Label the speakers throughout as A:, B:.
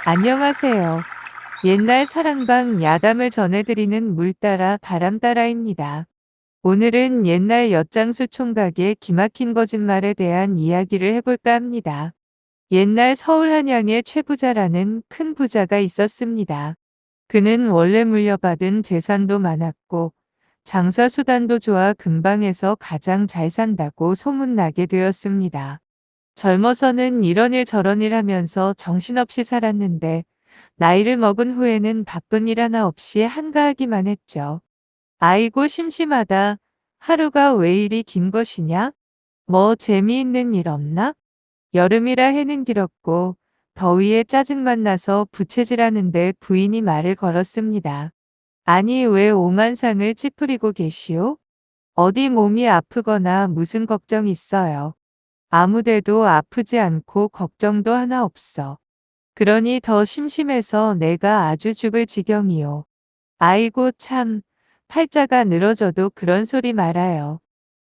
A: 안녕하세요. 옛날 사랑방 야담을 전해드리는 물 따라 바람 따라입니다. 오늘은 옛날 엿장수 총각의 기막힌 거짓말에 대한 이야기를 해볼까 합니다. 옛날 서울 한양에 최부자라는 큰 부자가 있었습니다. 그는 원래 물려받은 재산도 많았고 장사 수단도 좋아 근방에서 가장 잘 산다고 소문나게 되었습니다. 젊어서는 이런 일 저런 일 하면서 정신없이 살았는데 나이를 먹은 후에는 바쁜 일 하나 없이 한가하기만 했죠. 아이고 심심하다. 하루가 왜 이리 긴 것이냐? 뭐 재미있는 일 없나? 여름이라 해는 길었고 더위에 짜증만 나서 부채질하는데 부인이 말을 걸었습니다. 아니 왜 오만상을 찌푸리고 계시오? 어디 몸이 아프거나 무슨 걱정 있어요? 아무데도 아프지 않고 걱정도 하나 없어. 그러니 더 심심해서 내가 아주 죽을 지경이요. 아이고 참, 팔자가 늘어져도 그런 소리 말아요.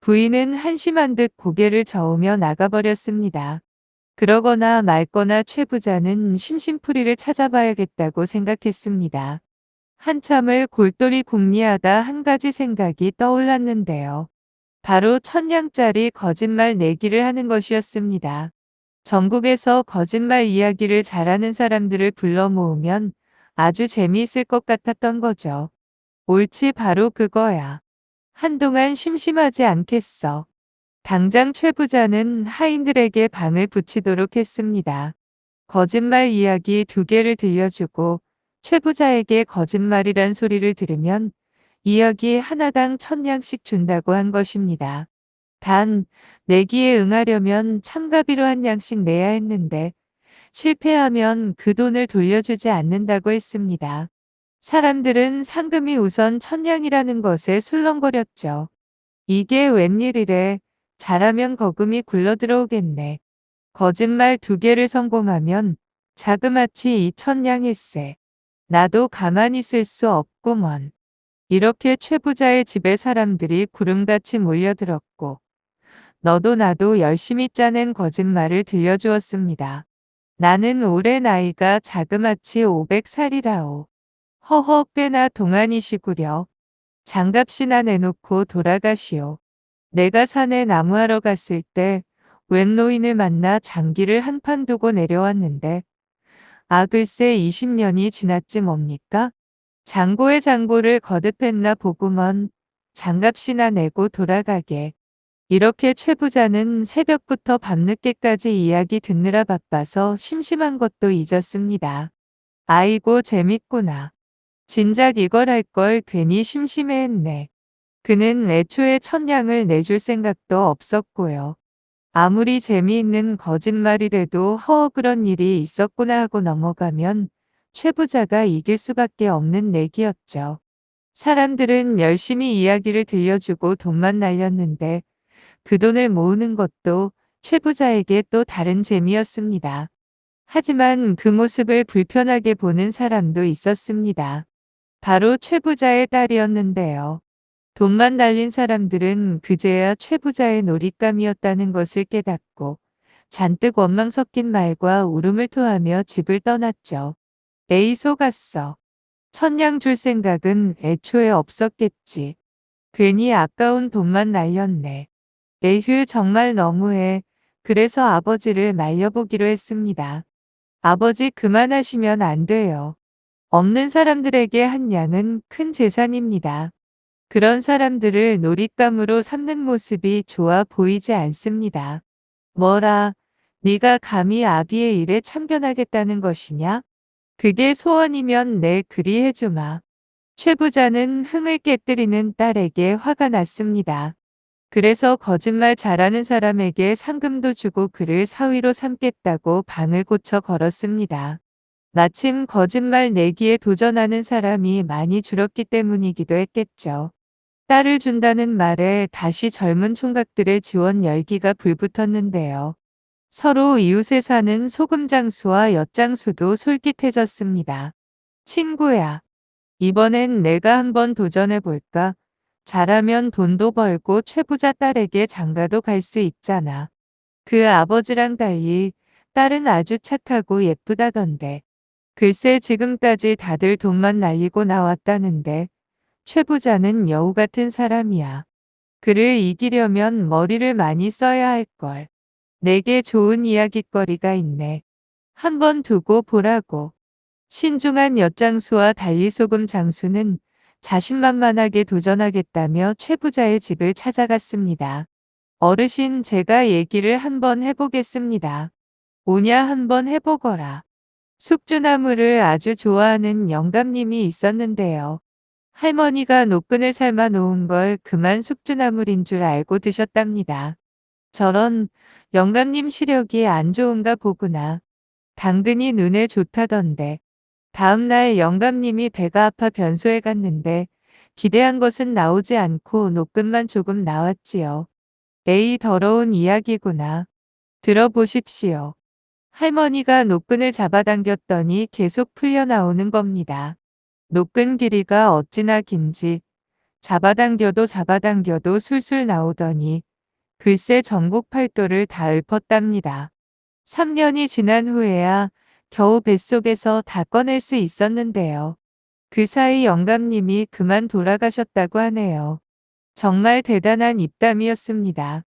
A: 부인은 한심한 듯 고개를 저으며 나가버렸습니다. 그러거나 말거나 최 부자는 심심풀이를 찾아봐야겠다고 생각했습니다. 한참을 골똘히 궁리하다 한 가지 생각이 떠올랐는데요. 바로 1000냥짜리 거짓말 내기를 하는 것이었습니다. 전국에서 거짓말 이야기를 잘하는 사람들을 불러 모으면 아주 재미있을 것 같았던 거죠. 옳지 바로 그거야. 한동안 심심하지 않겠어. 당장 최 부자는 하인들에게 방을 붙이도록 했습니다. 거짓말 이야기 2개를 들려주고 최 부자에게 거짓말이란 소리를 들으면 이야기 하나당 1000냥씩 준다고 한 것입니다. 단, 내기에 응하려면 참가비로 1냥씩 내야 했는데 실패하면 그 돈을 돌려주지 않는다고 했습니다. 사람들은 상금이 우선 1000냥이라는 것에 술렁거렸죠. 이게 웬일이래. 잘하면 거금이 굴러들어오겠네. 거짓말 2개를 성공하면 자그마치 2000냥일세. 나도 가만히 있을 수 없구먼. 이렇게 최 부자의 집에 사람들이 구름같이 몰려들었고 너도 나도 열심히 짜낸 거짓말을 들려주었습니다. 나는 올해 나이가 자그마치 500살이라오. 허허 꽤나 동안이시구려. 장갑씨나 내놓고 돌아가시오. 내가 산에 나무하러 갔을 때 웬 노인을 만나 장기를 한 판 두고 내려왔는데 글쎄 20년이 지났지 뭡니까? 장고의 장고를 거듭했나 보구먼. 장갑씨나 내고 돌아가게. 이렇게 최 부자는 새벽부터 밤늦게까지 이야기 듣느라 바빠서 심심한 것도 잊었습니다. 아이고 재밌구나. 진작 이걸 할 걸 괜히 심심해했네. 그는 애초에 1000냥을 내줄 생각도 없었고요. 아무리 재미있는 거짓말이라도 그런 일이 있었구나 하고 넘어가면 최 부자가 이길 수밖에 없는 내기였죠. 사람들은 열심히 이야기를 들려주고 돈만 날렸는데 그 돈을 모으는 것도 최 부자에게 또 다른 재미였습니다. 하지만 그 모습을 불편하게 보는 사람도 있었습니다. 바로 최 부자의 딸이었는데요. 돈만 날린 사람들은 그제야 최 부자의 놀잇감이었다는 것을 깨닫고 잔뜩 원망 섞인 말과 울음을 토하며 집을 떠났죠. 에이 속았어. 1000냥 줄 생각은 애초에 없었겠지. 괜히 아까운 돈만 날렸네. 에휴 정말 너무해. 그래서 아버지를 말려보기로 했습니다. 아버지 그만하시면 안 돼요. 없는 사람들에게 1냥은 큰 재산입니다. 그런 사람들을 놀잇감으로 삼는 모습이 좋아 보이지 않습니다. 뭐라, 네가 감히 아비의 일에 참견하겠다는 것이냐? 그게 소원이면 내 그리 해주마. 최 부자는 흥을 깨뜨리는 딸에게 화가 났습니다. 그래서 거짓말 잘하는 사람에게 상금도 주고 그를 사위로 삼겠다고 방을 고쳐 걸었습니다. 마침 거짓말 내기에 도전하는 사람이 많이 줄었기 때문이기도 했겠죠. 딸을 준다는 말에 다시 젊은 총각들의 지원 열기가 불붙었는데요. 서로 이웃에 사는 소금장수와 엿장수도 솔깃해졌습니다. 친구야, 이번엔 내가 한번 도전해볼까? 잘하면 돈도 벌고 최부자 딸에게 장가도 갈 수 있잖아. 그 아버지랑 달리 딸은 아주 착하고 예쁘다던데. 글쎄 지금까지 다들 돈만 날리고 나왔다는데 최 부자는 여우 같은 사람이야. 그를 이기려면 머리를 많이 써야 할걸. 내게 좋은 이야깃거리가 있네. 한번 두고 보라고. 신중한 엿장수와 달리 소금 장수는 자신만만하게 도전하겠다며 최 부자의 집을 찾아갔습니다. 어르신 제가 얘기를 한번 해보겠습니다. 오냐 한번 해보거라. 숙주나물을 아주 좋아하는 영감님이 있었는데요. 할머니가 노끈을 삶아 놓은 걸 그만 숙주나물인 줄 알고 드셨답니다. 저런 영감님 시력이 안 좋은가 보구나. 당근이 눈에 좋다던데. 다음날 영감님이 배가 아파 변소에 갔는데 기대한 것은 나오지 않고 노끈만 조금 나왔지요. 에이 더러운 이야기구나. 들어보십시오. 할머니가 노끈을 잡아당겼더니 계속 풀려나오는 겁니다. 노끈 길이가 어찌나 긴지 잡아당겨도 잡아당겨도 술술 나오더니 글쎄 전국 팔도를 다 읊었답니다. 3년이 지난 후에야 겨우 뱃속에서 다 꺼낼 수 있었는데요. 그 사이 영감님이 그만 돌아가셨다고 하네요. 정말 대단한 입담이었습니다.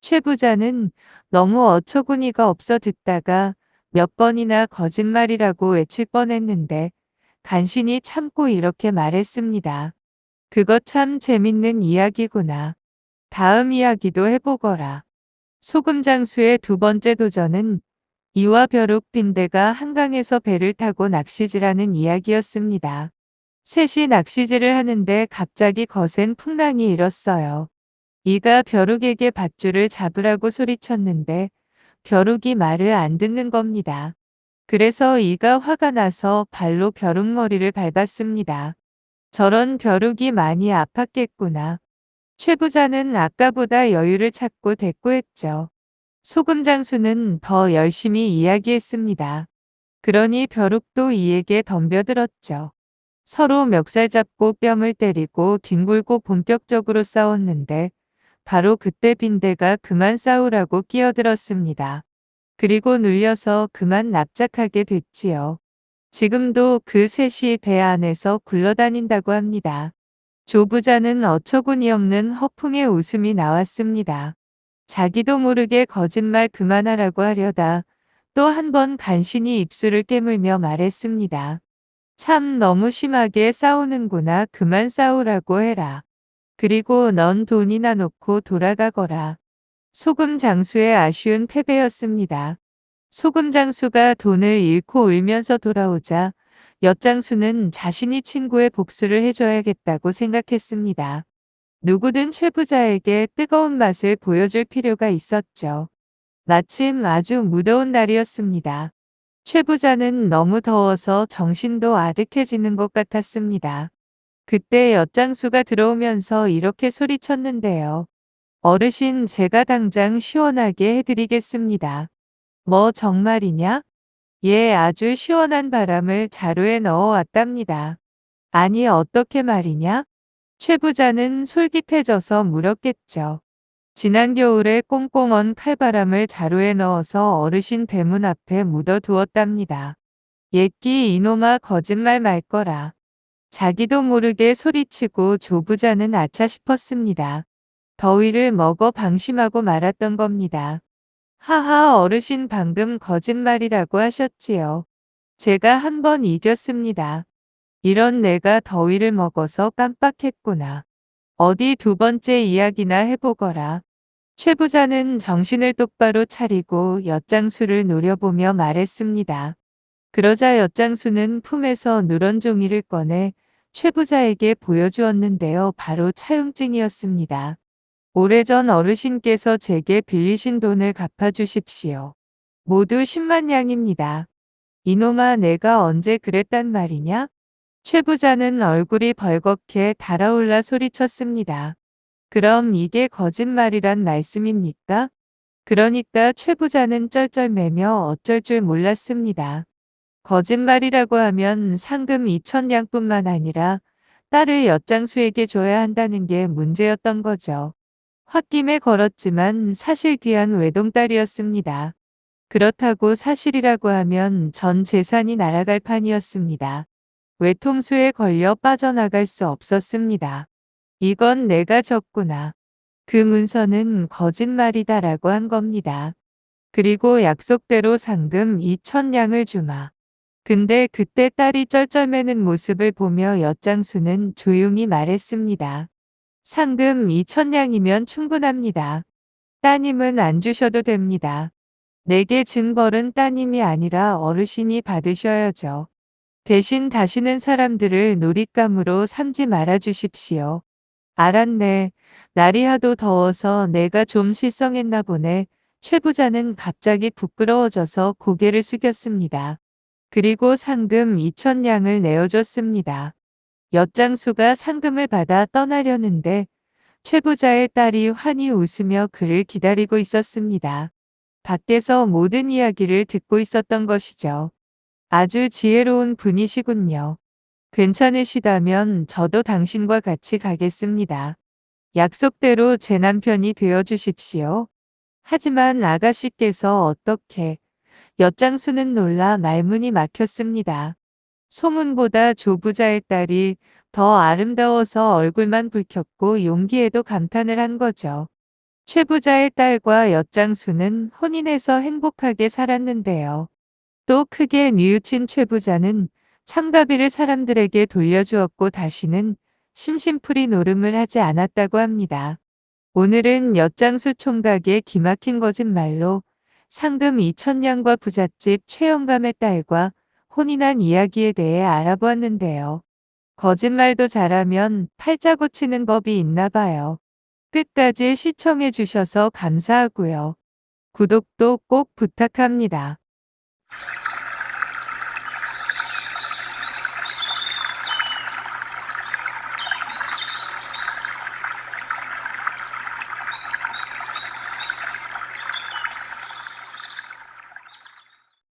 A: 최 부자는 너무 어처구니가 없어 듣다가 몇 번이나 거짓말이라고 외칠 뻔했는데 간신히 참고 이렇게 말했습니다. 그거 참 재밌는 이야기구나. 다음 이야기도 해보거라. 소금장수의 두 번째 도전은 이와 벼룩 빈대가 한강에서 배를 타고 낚시질하는 이야기였습니다. 셋이 낚시질을 하는데 갑자기 거센 풍랑이 일었어요. 이가 벼룩에게 밧줄을 잡으라고 소리쳤는데 벼룩이 말을 안 듣는 겁니다. 그래서 이가 화가 나서 발로 벼룩머리를 밟았습니다. 저런 벼룩이 많이 아팠겠구나. 최 부자는 아까보다 여유를 찾고 대꾸했죠. 소금 장수는 더 열심히 이야기했습니다. 그러니 벼룩도 이에게 덤벼들었죠. 서로 멱살 잡고 뺨을 때리고 뒹굴고 본격적으로 싸웠는데 바로 그때 빈대가 그만 싸우라고 끼어들었습니다. 그리고 눌려서 그만 납작하게 됐지요. 지금도 그 셋이 배 안에서 굴러다닌다고 합니다. 조 부자는 어처구니없는 허풍의 웃음이 나왔습니다. 자기도 모르게 거짓말 그만하라고 하려다 또 한 번 간신히 입술을 깨물며 말했습니다. 참 너무 심하게 싸우는구나. 그만 싸우라고 해라. 그리고 넌 돈이나 놓고 돌아가거라. 소금 장수의 아쉬운 패배였습니다. 소금 장수가 돈을 잃고 울면서 돌아오자 엿장수는 자신이 친구의 복수를 해줘야겠다고 생각했습니다. 누구든 최 부자에게 뜨거운 맛을 보여줄 필요가 있었죠. 마침 아주 무더운 날이었습니다. 최 부자는 너무 더워서 정신도 아득해지는 것 같았습니다. 그때 엿장수가 들어오면서 이렇게 소리쳤는데요. 어르신 제가 당장 시원하게 해드리겠습니다. 뭐 정말이냐? 예, 아주 시원한 바람을 자루에 넣어 왔답니다. 아니 어떻게 말이냐? 최 부자는 솔깃해져서 물었겠죠. 지난 겨울에 꽁꽁 언 칼바람을 자루에 넣어서 어르신 대문 앞에 묻어두었답니다. 예끼 이놈아 거짓말 말 거라. 자기도 모르게 소리치고 조 부자는 아차 싶었습니다. 더위를 먹어 방심하고 말았던 겁니다. 하하 어르신 방금 거짓말이라고 하셨지요. 제가 한 번 이겼습니다. 이런 내가 더위를 먹어서 깜빡했구나. 어디 두 번째 이야기나 해보거라. 최 부자는 정신을 똑바로 차리고 엿장수를 노려보며 말했습니다. 그러자 엿장수는 품에서 누런 종이를 꺼내 최 부자에게 보여주었는데요. 바로 차용증이었습니다. 오래전 어르신께서 제게 빌리신 돈을 갚아주십시오. 모두 10만 양입니다. 이놈아 내가 언제 그랬단 말이냐? 최 부자는 얼굴이 벌겋게 달아올라 소리쳤습니다. 그럼 이게 거짓말이란 말씀입니까? 그러니까 최 부자는 쩔쩔매며 어쩔 줄 몰랐습니다. 거짓말이라고 하면 상금 2,000냥뿐만 아니라 딸을 엿장수에게 줘야 한다는 게 문제였던 거죠. 홧김에 걸었지만 사실 귀한 외동딸이었습니다. 그렇다고 사실이라고 하면 전 재산이 날아갈 판이었습니다. 외통수에 걸려 빠져나갈 수 없었습니다. 이건 내가 졌구나. 그 문서는 거짓말이다라고 한 겁니다. 그리고 약속대로 상금 2,000냥을 주마. 근데 그때 딸이 쩔쩔매는 모습을 보며 엿장수는 조용히 말했습니다. 상금 2,000냥이면 충분합니다. 따님은 안 주셔도 됩니다. 내게 진 벌은 따님이 아니라 어르신이 받으셔야죠. 대신 다시는 사람들을 놀잇감으로 삼지 말아 주십시오. 알았네. 날이 하도 더워서 내가 좀 실성했나 보네. 최 부자는 갑자기 부끄러워져서 고개를 숙였습니다. 그리고 상금 2,000냥을 내어줬습니다. 엿장수가 상금을 받아 떠나려는데 최 부자의 딸이 환히 웃으며 그를 기다리고 있었습니다. 밖에서 모든 이야기를 듣고 있었던 것이죠. 아주 지혜로운 분이시군요. 괜찮으시다면 저도 당신과 같이 가겠습니다. 약속대로 제 남편이 되어 주십시오. 하지만 아가씨께서 어떻게, 엿장수는 놀라 말문이 막혔습니다. 소문보다 조부자의 딸이 더 아름다워서 얼굴만 붉혔고 용기에도 감탄을 한 거죠. 최부자의 딸과 엿장수는 혼인해서 행복하게 살았는데요. 또 크게 뉘우친 최부자는 참가비를 사람들에게 돌려주었고 다시는 심심풀이 노름을 하지 않았다고 합니다. 오늘은 엿장수 총각의 기막힌 거짓말로 상금 2,000냥과 부잣집 최영감의 딸과 혼인한 이야기에 대해 알아보았는데요. 거짓말도 잘하면 팔자 고치는 법이 있나 봐요. 끝까지 시청해 주셔서 감사하고요. 구독도 꼭 부탁합니다.